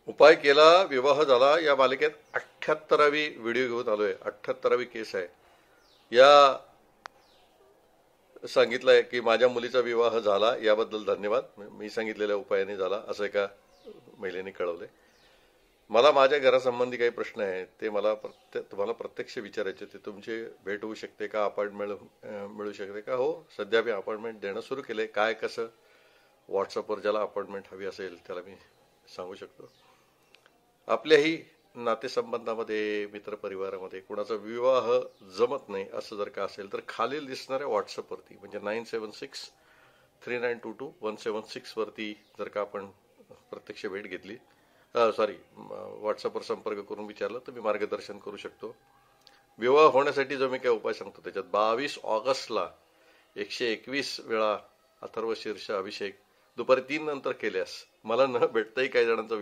उपाय केला विवाह झाला या मालिकेत 78वी व्हिडिओ घेऊन आलोय. 78वी केस आहे. या सांगितलंय की माझ्या मुलीचा विवाह झाला, याबद्दल धन्यवाद. मी सांगितलेल्या उपायाने झाला असं एका महिलेने कळवलंय. मला माझ्या घरासंबंधी काही प्रश्न आहेत, ते मला तुम्हाला प्रत्यक्ष विचारायचे. ते तुमची भेट होऊ शकते का, अपॉइंटमेंट मिळू शकते का? हो, सध्या मी अपॉइंटमेंट देणं सुरू केलंय. काय कसं व्हॉट्सअपवर ज्याला अपॉइंटमेंट हवी असेल त्याला मी सांगू शकतो. आपल्याही नातेसंबंधामध्ये, मित्रपरिवारामध्ये कुणाचा विवाह जमत नाही असं जर का असेल तर खालील दिसणाऱ्या व्हॉट्सअपवरती म्हणजे 9763922176 वरती जर का आपण प्रत्यक्ष भेट घेतली, व्हॉट्सअपवर संपर्क करून विचारलं तर मी मार्गदर्शन करू शकतो. विवाह होण्यासाठी जो मी काय उपाय सांगतो त्याच्यात 22 ऑगस्टला 121 वेळा अथर्व शीर्ष अभिषेक दुपारी 3 नंतर केल्यास मला न भेटताही काही जणांचा